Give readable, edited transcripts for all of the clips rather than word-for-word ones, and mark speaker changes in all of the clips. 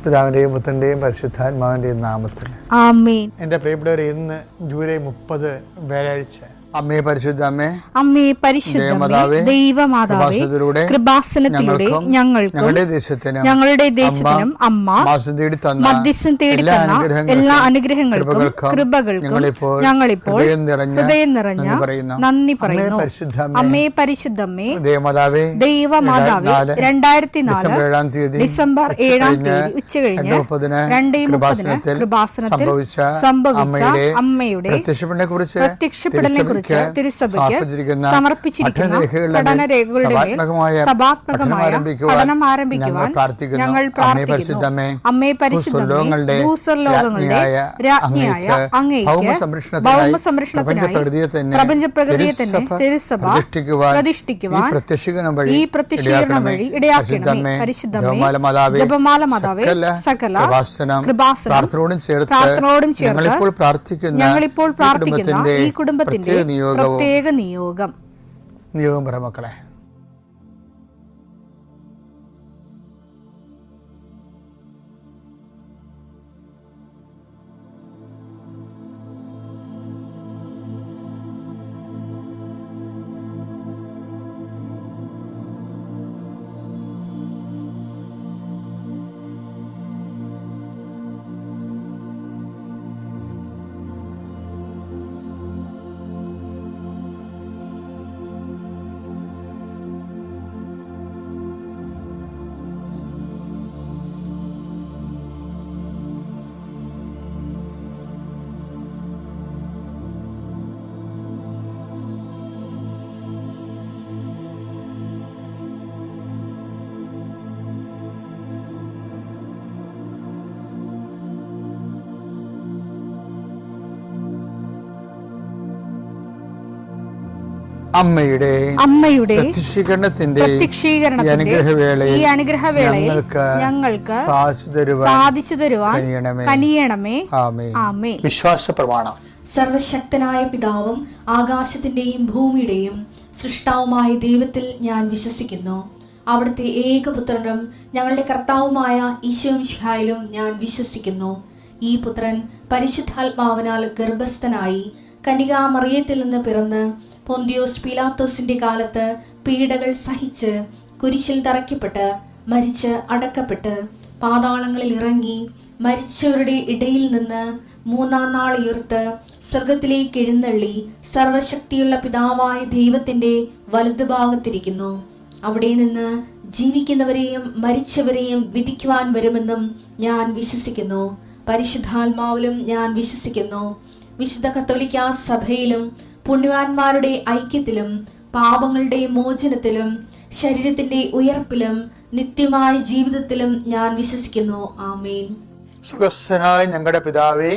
Speaker 1: പിതാവിന്റെയും പുത്രന്റെയും പരിശുദ്ധാത്മാവിന്റെയും നാമത്തിൽ
Speaker 2: ആമേൻ.
Speaker 1: എൻ്റെ പ്രിയപ്പെട്ടവരെ, ഇന്ന് ജൂലൈ 30 വ്യാഴാഴ്ച. അമ്മേ പരിശുദ്ധ അമ്മേ,
Speaker 2: അമ്മേ പരിശുദ്ധമേ, ദൈവമാതാവേ, കൃപാസനത്തിലൂടെ ഞങ്ങളുടെ ദേശത്തിനും അമ്മ മധ്യസ്ഥം തേടി തന്ന എല്ലാ അനുഗ്രഹങ്ങൾക്കും കൃപകൾക്കും ഞങ്ങളിപ്പോൾ ഹൃദയം നിറഞ്ഞ നന്ദി പറയുന്നു. അമ്മേ പരിശുദ്ധമേ, ദൈവമാതാവേ, 2004 ഡിസംബർ 7 ഉച്ചകഴിഞ്ഞ് 2:30 കൃപാസനത്തിൽ സംഭവിച്ച അമ്മയുടെ പ്രത്യക്ഷപ്പെടലിനെ കുറിച്ച് തിരുസഭയ്ക്ക് സമർപ്പിച്ചിരിക്കുന്ന പഠനരേഖകളുടെ സഭാത്മകമായ പഠനം ആരംഭിക്കുവാൻ ഞങ്ങൾ പ്രാർത്ഥിക്കുന്നു. അമ്മേ പരിശുദ്ധമേ, ഭൂസ്വർലോകങ്ങളുടെ രാജ്ഞിയായ അങ്ങേയ്ക്ക് ഭൗമസംരക്ഷണത്തിനായി പ്രപഞ്ചപ്രകൃതിയെ തന്നെ തിരുസഭ പ്രതിഷ്ഠിക്കുവാൻ ഈ പ്രത്യക്ഷീകരണം വഴി ഇടയാക്കണമേ. പരിശുദ്ധമേ, ജപമാല മാതാവേ, സകല കൃപാസനം പ്രാർത്ഥനയോടും ചേർത്ത് ഞങ്ങളിപ്പോൾ പ്രാർത്ഥിക്കുന്ന ഈ കുടുംബത്തിന്റെ പ്രത്യേക നിയോഗം
Speaker 1: പറ മക്കളെ. അമ്മയുടെ പ്രത്യക്ഷീകരണത്തിന്റെ ഈ അനുഗ്രഹവേളയിൽ ഞങ്ങൾക്ക് സാധിച്ചു തരുവാൻ കനിയണമേ. ആമേൻ. വിശ്വാസ പ്രമാണം.
Speaker 3: സർവശക്തനായ പിതാവും ആകാശത്തിന്റെയും ഭൂമിയുടെയും സൃഷ്ടാവുമായ ദൈവത്തിൽ ഞാൻ വിശ്വസിക്കുന്നു. അവിടുത്തെ ഏകപുത്രനും ഞങ്ങളുടെ കർത്താവുമായ ഈശോമിശിഹായിലും ഞാൻ വിശ്വസിക്കുന്നു. ഈ പുത്രൻ പരിശുദ്ധാത്മാവിനാൽ ഗർഭസ്ഥനായി കന്യകാമറിയത്തിൽ നിന്ന് പിറന്ന് പൊന്തിയോസ് പീലാത്തോസിന്റെ കാലത്ത് പീഡകൾ സഹിച്ച് കുരിശിൽ തറയ്ക്കപ്പെട്ട് മരിച്ച് അടക്കപ്പെട്ട് പാതാളങ്ങളിൽ ഇറങ്ങി മരിച്ചവരുടെ ഇടയിൽ നിന്ന് 3-ാം നാൾ ഉയർത്ത് സ്വർഗത്തിലേക്ക് എഴുന്നള്ളി സർവശക്തിയുള്ള പിതാവായ ദൈവത്തിന്റെ വലതുഭാഗത്തിരിക്കുന്നു. അവിടെ നിന്ന് ജീവിക്കുന്നവരെയും മരിച്ചവരെയും വിധിക്കുവാൻ വരുമെന്നും ഞാൻ വിശ്വസിക്കുന്നു. പരിശുദ്ധാത്മാവിലും ഞാൻ വിശ്വസിക്കുന്നു. വിശുദ്ധ കത്തോലിക്കാ സഭയിലും പുണ്യവാന്മാരുടെ ഐക്യത്തിലും പാപങ്ങളുടെ മോചനത്തിലും ശരീരത്തിന്റെ ഉയർപ്പിലും നിത്യമായ ജീവിതത്തിലും ഞാൻ വിശ്വസിക്കുന്നു. ആമേൻ.
Speaker 1: സുഖസ്ഥനായ ഞങ്ങളുടെ പിതാവേ,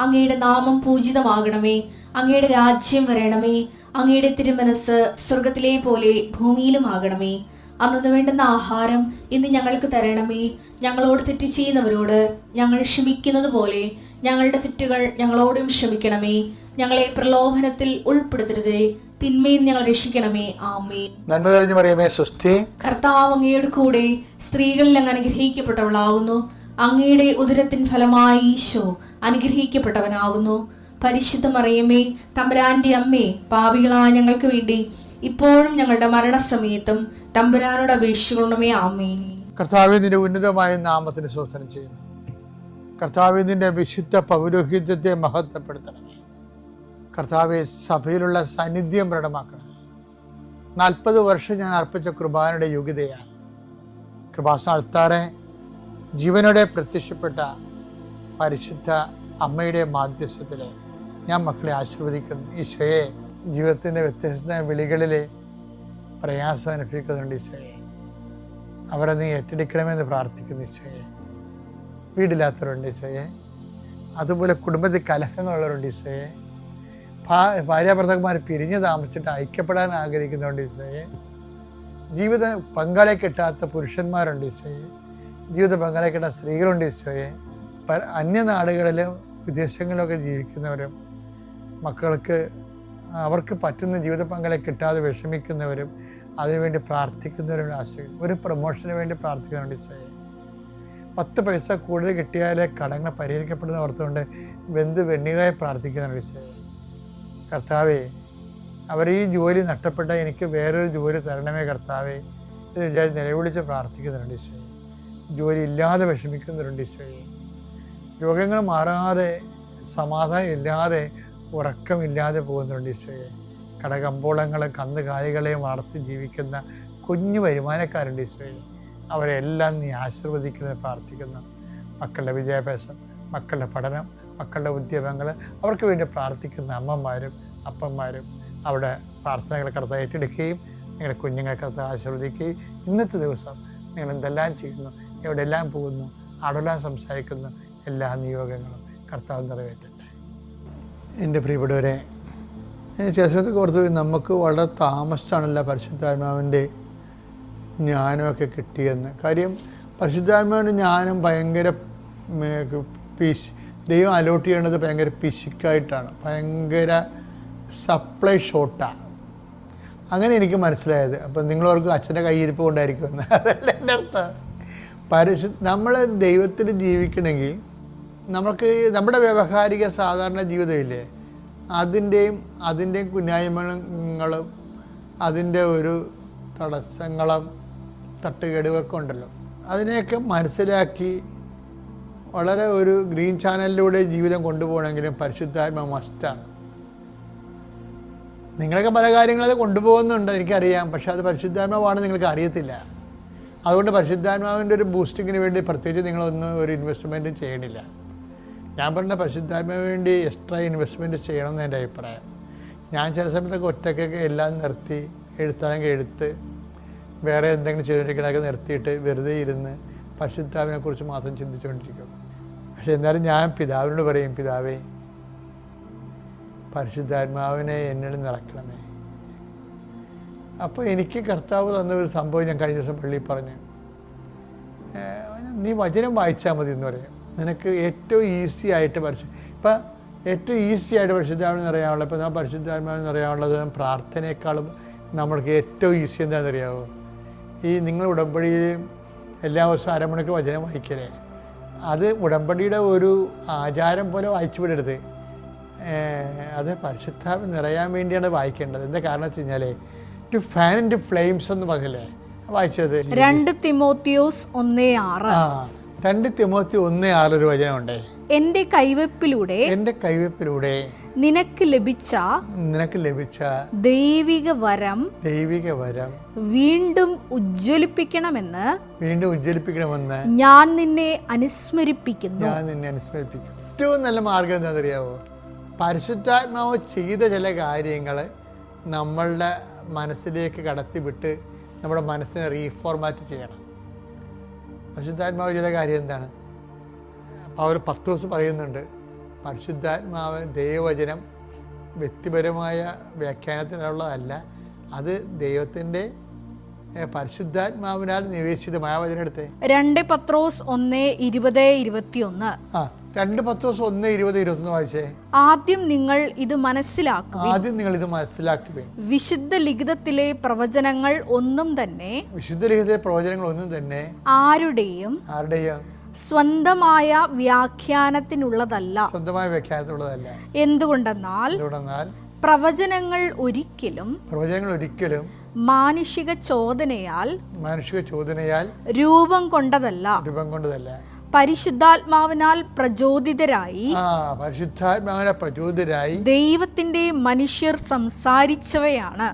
Speaker 3: അങ്ങയുടെ നാമം പൂജിതമാകണമേ. അങ്ങയുടെ രാജ്യം വരണമേ. അങ്ങയുടെ തിരുമനസ് സ്വർഗത്തിലെ പോലെ ഭൂമിയിലും ആകണമേ. അന്നു വേണ്ടുന്ന ആഹാരം ഇന്ന് ഞങ്ങൾക്ക് തരണമേ. ഞങ്ങളോട് തെറ്റ് ചെയ്യുന്നവരോട് ഞങ്ങൾ ക്ഷമിക്കുന്നത് പോലെ ഞങ്ങളുടെ തെറ്റുകൾ ഞങ്ങളോടും ക്ഷമിക്കണമേ. ഞങ്ങളെ പ്രലോഭനത്തിൽ ഉൾപ്പെടുത്തരുതേ, തിന്മയിൽ ഞങ്ങൾ രക്ഷിക്കണമേ. ആമേൻ.
Speaker 1: നന്മ നിറഞ്ഞ മറിയമേ, സ്വസ്തി.
Speaker 3: കർത്താവ് അങ്ങയുടെ കൂടെ സ്ത്രീകളിൽ അങ്ങ് അനുഗ്രഹിക്കപ്പെട്ടവളാകുന്നു. അങ്ങയുടെ ഉദരത്തിൻ ഫലമായി ഈശോ അനുഗ്രഹിക്കപ്പെട്ടവനാകുന്നു. പരിശുദ്ധ മറിയമേ, തമ്പുരാന്റെ അമ്മേ, പാപികളായ ഞങ്ങൾക്ക് വേണ്ടി ഇപ്പോഴും ഞങ്ങളുടെ മരണസമയത്തും തമ്പുരാനോട് അപേക്ഷിക്കണമേ. ആമേൻ.
Speaker 1: കർത്താവേ, നിന്റെ ഉന്നതമായ നാമത്തിന് സ്തോത്രം ചെയ്യുന്നു. കർത്താവേ, നിന്റെ വിശുദ്ധ പൗരോഹിത്യത്തെ മഹത്വപ്പെടുത്തണമേ. കർത്താവെ, സഭയിലുള്ള സാന്നിധ്യം പ്രകടമാക്കണം. 40 വർഷം ഞാൻ അർപ്പിച്ച കൃപാനയുടെ യോഗ്യതയാണ്. കൃപാസന അൾത്താറെ ജീവനോടെ പ്രത്യക്ഷപ്പെട്ട പരിശുദ്ധ അമ്മയുടെ മാധ്യസ്ഥത്തിൽ ഞാൻ മക്കളെ ആശീർവദിക്കുന്നു. ഈശോയെ, ജീവിതത്തിൻ്റെ വ്യത്യസ്ത വിളികളിൽ പ്രയാസം അനുഭവിക്കുന്നുണ്ട് ഈശോയെ. അവരെ നീ ഏറ്റെടുക്കണമെന്ന് പ്രാർത്ഥിക്കുന്നു ഈശോയെ. വീടില്ലാത്തവരുണ്ട് ഈശോയെ. അതുപോലെ കുടുംബത്തിൽ കലഹങ്ങളുള്ളവരുണ്ട് ഈശോയെ. ഭാര്യാഭർത്താക്കന്മാർ പിരിഞ്ഞ് താമസിച്ചിട്ട് ഐക്യപ്പെടാൻ ആഗ്രഹിക്കുന്നുണ്ട് ഈശോയെ. ജീവിത പങ്കാളിയെ കിട്ടാത്ത പുരുഷന്മാരുണ്ട് ഈശോയെ. ജീവിത പങ്കാളിയെ കിട്ടാത്ത സ്ത്രീകളുണ്ട് ഈശോയെ. അന്യനാടുകളിലും വിദേശങ്ങളിലൊക്കെ ജീവിക്കുന്നവരും മക്കൾക്ക് അവർക്ക് പറ്റുന്ന ജീവിത പങ്കാളിയെ കിട്ടാതെ വിഷമിക്കുന്നവരും അതിനുവേണ്ടി പ്രാർത്ഥിക്കുന്നവരും ആശ്രയിക്കും. ഒരു പ്രൊമോഷന് വേണ്ടി പ്രാർത്ഥിക്കുന്നുണ്ട് ഈശോയെ. 10 പൈസ കൂടുതൽ കിട്ടിയാലേ കടങ്ങൾ പരിഹരിക്കപ്പെടുന്ന ഓർത്തുകൊണ്ട് വെണ്ണീറായി പ്രാർത്ഥിക്കുന്നുണ്ട് ഈശോയെ. കർത്താവേ, അവർ ഈ ജോലി നഷ്ടപ്പെട്ട എനിക്ക് വേറൊരു ജോലി തരണമേ കർത്താവേ ഇത് വിചാരിച്ച് നിലവിളിച്ച് പ്രാർത്ഥിക്കുന്നുണ്ട് ഈശോയെ. ജോലി ഇല്ലാതെ വിഷമിക്കുന്നുണ്ട് ഈശോയെ. രോഗങ്ങൾ മാറാതെ, സമാധാനം ഇല്ലാതെ, ഉറക്കമില്ലാതെ പോകുന്നുണ്ട് ഈശോയെ. കടകമ്പോളങ്ങളും കന്നുകാലികളെയും വളർത്തി ജീവിക്കുന്ന കുഞ്ഞു വരുമാനക്കാരുണ്ട് ഈശോയെ. അവരെല്ലാം നീ ആശീർവദിക്കുന്നത് പ്രാർത്ഥിക്കുന്നു. മക്കളുടെ വിദ്യാഭ്യാസം, മക്കളുടെ പഠനം, മക്കളുടെ ഉദ്യമങ്ങൾ, അവർക്ക് വേണ്ടി പ്രാർത്ഥിക്കുന്ന അമ്മമാരും അപ്പന്മാരും അവിടെ പ്രാർത്ഥനകൾ കർത്താവ് ഏറ്റെടുക്കുകയും നിങ്ങളുടെ കുഞ്ഞുങ്ങളെ കർത്താവ് ആശീർവദിക്കുകയും ഇന്നത്തെ ദിവസം നിങ്ങൾ എന്തെല്ലാം ചെയ്യുന്നു, എവിടെയെല്ലാം പോകുന്നു, അവിടെല്ലാം സംസാരിക്കുന്നു, എല്ലാ നിയോഗങ്ങളും കർത്താവ് നിറവേറ്റട്ടെ. എൻ്റെ പ്രിയപ്പെട്ടവരെ, ശേഷത്തൊക്കെ ഓർത്ത് നമുക്ക് വളരെ താമസിച്ചാണല്ലോ പരിശുദ്ധാത്മാവിൻ്റെ ജ്ഞാനമൊക്കെ കിട്ടിയെന്ന്. കാര്യം പരിശുദ്ധാത്മാവിൻ്റെ ജ്ഞാനം ഭയങ്കര ദൈവം അലോട്ട് ചെയ്യേണ്ടത് ഭയങ്കര പിശുക്കായിട്ടാണ്, ഭയങ്കര സപ്ലൈ ഷോർട്ടാണ്. അങ്ങനെ എനിക്ക് മനസ്സിലായത്. അപ്പം നിങ്ങളവർക്ക് അച്ഛൻ്റെ കയ്യിരിപ്പ് കൊണ്ടായിരിക്കുമെന്ന്, അതല്ല എൻ്റെ അർത്ഥം. നമ്മൾ ദൈവത്തിൽ ജീവിക്കണമെങ്കിൽ നമുക്ക് നമ്മുടെ വ്യവഹാരിക സാധാരണ ജീവിതമില്ലേ, അതിൻ്റെയും കുന്നായ്മകളും അതിൻ്റെ ഒരു തടസ്സങ്ങളും തട്ടുകേടുകളൊക്കെ ഉണ്ടല്ലോ, അതിനെയൊക്കെ മനസ്സിലാക്കി വളരെ ഒരു ഗ്രീൻ ചാനലിലൂടെ ജീവിതം കൊണ്ടുപോകണമെങ്കിലും പരിശുദ്ധാത്മ മസ്റ്റാണ്. നിങ്ങളൊക്കെ പല കാര്യങ്ങളത് കൊണ്ടുപോകുന്നുണ്ട് എനിക്കറിയാം, പക്ഷെ അത് പരിശുദ്ധാത്മാവാണെന്ന് നിങ്ങൾക്ക് അറിയത്തില്ല. അതുകൊണ്ട് പരിശുദ്ധാത്മാവിൻ്റെ ഒരു ബൂസ്റ്റിങ്ങിന് വേണ്ടി പ്രത്യേകിച്ച് നിങ്ങളൊന്നും ഒരു ഇൻവെസ്റ്റ്മെൻറ്റും ചെയ്യണില്ല. ഞാൻ പറഞ്ഞ പരിശുദ്ധാത്മാവിന് വേണ്ടി എക്സ്ട്രാ ഇൻവെസ്റ്റ്മെൻറ്റ് ചെയ്യണമെന്ന് എൻ്റെ അഭിപ്രായം. ഞാൻ ചില സമയത്തൊക്കെ ഒറ്റയ്ക്കൊക്കെ എല്ലാം നിർത്തി, എഴുത്താണെങ്കിൽ എഴുത്ത്, വേറെ എന്തെങ്കിലും ചെയ്തിരിക്കണമൊക്കെ നിർത്തിയിട്ട് വെറുതെ ഇരുന്ന് പരിശുദ്ധാത്മാവിനെക്കുറിച്ച് മാത്രം ചിന്തിച്ചുകൊണ്ടിരിക്കും. പക്ഷെ എന്നാലും ഞാൻ പിതാവിനോട് പറയും, പിതാവേ പരിശുദ്ധാത്മാവിനെ എന്നോട് നിറയ്ക്കണമേ. അപ്പോൾ എനിക്ക് കർത്താവ് തന്നൊരു സംഭവം ഞാൻ കഴിഞ്ഞ ദിവസം പള്ളിയിൽ പറഞ്ഞു, നീ വചനം വായിച്ചാൽ മതി എന്ന് പറയും. നിനക്ക് ഏറ്റവും ഈസി ആയിട്ട് ഏറ്റവും ഈസി ആയിട്ട് പരിശുദ്ധാത്മാവിനെ നിറയാനുള്ളത്, ഇപ്പോൾ ഞാൻ പരിശുദ്ധാത്മാവിനെ നിറയാനുള്ളത് പ്രാർത്ഥനയെക്കാളും നമ്മൾക്ക് ഏറ്റവും ഈസി എന്താണെന്നറിയാമോ? ഈ നിങ്ങൾ ഉടമ്പടിയിൽ എല്ലാ ദിവസവും അരമണിക്കൂർ വചനം വായിക്കലേ, അത് ഉടമ്പടിയുടെ ഒരു ആചാരം പോലെ വായിച്ചു വിടരുത്. അത് പരിശുദ്ധാത്മ നിറയാൻ വേണ്ടിയാണ് വായിക്കേണ്ടത്. എന്താ കാരണം വെച്ച് കഴിഞ്ഞാൽ to fan into flames എന്ന് പറഞ്ഞില്ലേ വായിച്ചത്,
Speaker 2: 2 തിമോത്തിയോസ് 1:6.
Speaker 1: 2 തിമോത്തി 1:6 ഒരു വചനമുണ്ടേ,
Speaker 2: എന്റെ കൈവെപ്പിലൂടെ നിനക്ക് ലഭിച്ച ദൈവിക വരം വീണ്ടും ഉജ്ജ്വലിപ്പിക്കണമെന്ന് ഞാൻ നിന്നെ അനുസ്മരിപ്പിക്കുന്നു.
Speaker 1: ഏറ്റവും നല്ല മാർഗം എന്താണെന്നറിയാവോ? പരിശുദ്ധാത്മാവ് ചെയ്ത ചില കാര്യങ്ങൾ നമ്മളുടെ മനസ്സിലേക്ക് കടത്തിവിട്ട് നമ്മുടെ മനസ്സിനെ റീഫോർമാറ്റ് ചെയ്യണം. പരിശുദ്ധാത്മാവ് ചില കാര്യം എന്താണ്? പൗലോസ് പത്രോസ് പറയുന്നുണ്ട്, പരിശുദ്ധാത്മാവ് ദൈവവചനം വ്യക്തിപരമായ വ്യാഖ്യാനത്തിനുള്ളതല്ല, അത് ദൈവത്തിൻ്റെ പരിശുദ്ധാത്മാവിനാൽ നിവേശിതമായ വചനം എടുത്തേ.
Speaker 2: 2 പത്രോസ് 1:20-21.
Speaker 1: 2 പത്രോസ് 1:20-21 വായിച്ചേ.
Speaker 2: ആദ്യം നിങ്ങൾ ഇത് മനസ്സിലാക്കുവിൻ. വിശുദ്ധ ലിഖിതത്തിലെ പ്രവചനങ്ങൾ ഒന്നും തന്നെ ആരുടെയും സ്വന്തമായ വ്യാഖ്യാനത്തിനുള്ളതല്ല. എന്തുകൊണ്ടെന്നാൽ പ്രവചനങ്ങൾ ഒരിക്കലും മാനുഷിക ചോദനയാൽ രൂപം കൊണ്ടതല്ല, പരിശുദ്ധാത്മാവിനാൽ പ്രചോദിതരായി ദൈവത്തിന്റെ മനുഷ്യർ സംസാരിച്ചവയാണ്.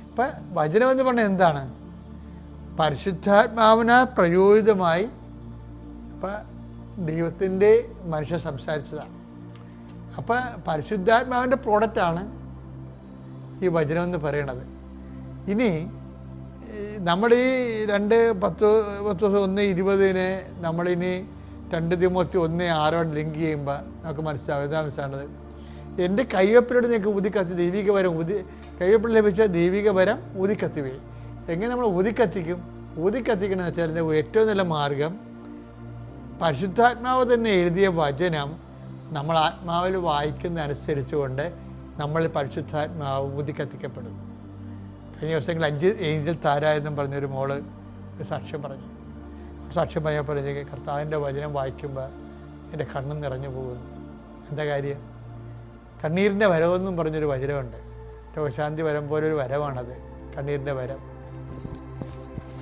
Speaker 1: ഇപ്പൊ വചനം എന്ന് പറഞ്ഞാൽ എന്താണ്? പരിശുദ്ധാത്മാവിനാൽ പ്രചോദിതമായി ദൈവത്തിൻ്റെ മനുഷ്യർ സംസാരിച്ചതാണ്. അപ്പം പരിശുദ്ധാത്മാവിൻ്റെ പ്രോഡക്റ്റാണ് ഈ വചനം എന്ന് പറയണത്. ഇനി നമ്മൾ ഈ 2 പത്രോസ് 1:20 നമ്മളിനി 2 തിമോത്തി 1:6 ലിങ്ക് ചെയ്യുമ്പോൾ നമുക്ക് മനസ്സിലാവും. എന്താ മനസ്സിലാവുന്നത്? എൻ്റെ കയ്യൊപ്പിലൂടെ നിങ്ങൾക്ക് ഊതിക്കത്തി ദൈവിക വരം കയ്യൊപ്പിൽ ലഭിച്ച ദൈവിക വരം ഊതിക്കത്തിവേ. എങ്ങനെ നമ്മൾ ഊതിക്കത്തിക്കണമെന്ന് വെച്ചാൽ അതിൻ്റെ ഏറ്റവും നല്ല മാർഗം പരിശുദ്ധാത്മാവ് തന്നെ എഴുതിയ വചനം നമ്മൾ ആത്മാവിൽ വായിക്കുന്ന അനുസരിച്ചുകൊണ്ട് നമ്മൾ പരിശുദ്ധാത്മാവ് ഊതിക്കത്തിക്കപ്പെടും. കഴിഞ്ഞ ദിവസങ്ങളിൽ 5 ഏഞ്ചൽ താര എന്നും പറഞ്ഞൊരു മോള് സാക്ഷ്യം പറഞ്ഞു. സാക്ഷ്യം പറഞ്ഞപ്പോഴത്തേക്ക് കർത്താവിൻ്റെ വചനം വായിക്കുമ്പോൾ എൻ്റെ കണ്ണും നിറഞ്ഞു പോകുന്നു. എന്താ കാര്യം? കണ്ണീരിൻ്റെ വരവെന്നും പറഞ്ഞൊരു വചനമുണ്ട്. രോഗശാന്തി വരം പോലൊരു വരവാണത്, കണ്ണീരിൻ്റെ വരം.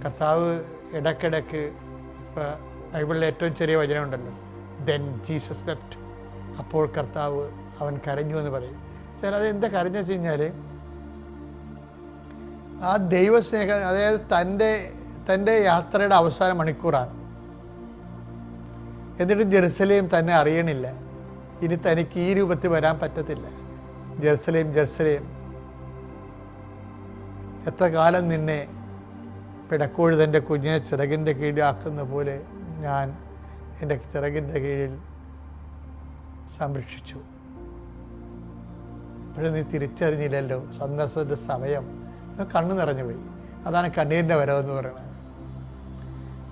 Speaker 1: കർത്താവ് ഇടയ്ക്കിടയ്ക്ക്, ഇപ്പോൾ ബൈബിളിലെ ഏറ്റവും ചെറിയ വചനമുണ്ടല്ലോ, ദെൻ ജീസസ് വെപ്റ്റ്, അപ്പോൾ കർത്താവ് അവൻ കരഞ്ഞു എന്ന് പറയും. സാർ അത് എന്താ കരഞ്ഞു വെച്ച് കഴിഞ്ഞാൽ, ആ ദൈവസ്നേഹം, അതായത് തൻ്റെ യാത്രയുടെ അവസാന മണിക്കൂറാണ്. എന്നിട്ട് ജെറുസലേം തന്നെ അറിയണില്ല, ഇനി തനിക്ക് ഈ രൂപത്തിൽ വരാൻ പറ്റത്തില്ല. ജെറുസലേം, എത്ര കാലം നിന്നെ പിടക്കോഴി തൻ്റെ കുഞ്ഞിനെ ചിറകിൻ്റെ കീഴിലാക്കുന്ന പോലെ ഞാൻ എൻ്റെ ചിറകിൻ്റെ കീഴിൽ സംരക്ഷിച്ചു. അപ്പോഴും നീ തിരിച്ചറിഞ്ഞില്ലല്ലോ സന്ദർശനത്തിൻ്റെ സമയം. കണ്ണ് നിറഞ്ഞു പോയി. അതാണ് കണ്ണീരിൻ്റെ വരവെന്ന് പറയുന്നത്.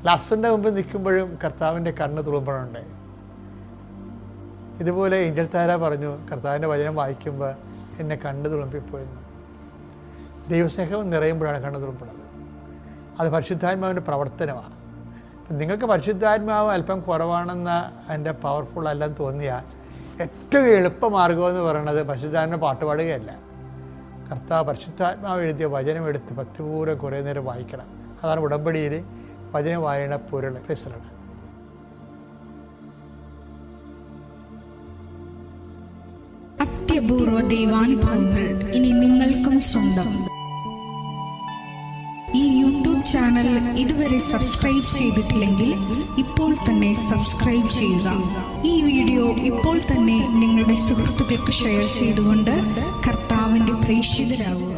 Speaker 1: ലാസറിൻ്റെ മുമ്പ് നിൽക്കുമ്പോഴും കർത്താവിൻ്റെ കണ്ണ് തുളുമ്പണുണ്ട്. ഇതുപോലെ ഏഞ്ചൽ താര പറഞ്ഞു, കർത്താവിൻ്റെ വചനം വായിക്കുമ്പോൾ എന്നെ കണ്ണ് തുളുമ്പിപ്പോയെന്ന്. ദൈവസ്നേഹം നിറയുമ്പോഴാണ് കണ്ണ് തുളുമ്പുന്നത്. അത് പരിശുദ്ധാത്മാവിൻ്റെ പ്രവർത്തനമാണ്. അപ്പം നിങ്ങൾക്ക് പരിശുദ്ധാത്മാവ് അല്പം കുറവാണെന്ന് അതിൻ്റെ പവർഫുൾ അല്ലെന്ന് തോന്നിയാൽ ഏറ്റവും എളുപ്പമാർഗ്ഗമെന്ന് പറയുന്നത് പരിശുദ്ധാത്മാവിൻ്റെ പാട്ടുപാടുകയല്ല, കർത്താവ് പരിശുദ്ധാത്മാവ് എഴുതിയ വചനം എടുത്ത് ഭക്തിപൂർവ്വം കുറേ നേരം വായിക്കണം. അതാണ് ഉടമ്പടിയിൽ വചനം വായന പൊരുൾ. പ്രൈസലാണ്.
Speaker 2: അത്യപൂർവ ദൈവാനുഭവങ്ങൾ ഇനി നിങ്ങൾക്കും സ്വന്തം. ഈ യൂട്യൂബ് ചാനൽ ഇതുവരെ സബ്സ്ക്രൈബ് ചെയ്തിട്ടില്ലെങ്കിൽ ഇപ്പോൾ തന്നെ സബ്സ്ക്രൈബ് ചെയ്യുക. ഈ വീഡിയോ ഇപ്പോൾ തന്നെ നിങ്ങളുടെ സുഹൃത്തുക്കൾക്ക് ഷെയർ ചെയ്തുകൊണ്ട് കർത്താവിൻ്റെ പ്രേക്ഷിതരാകുക.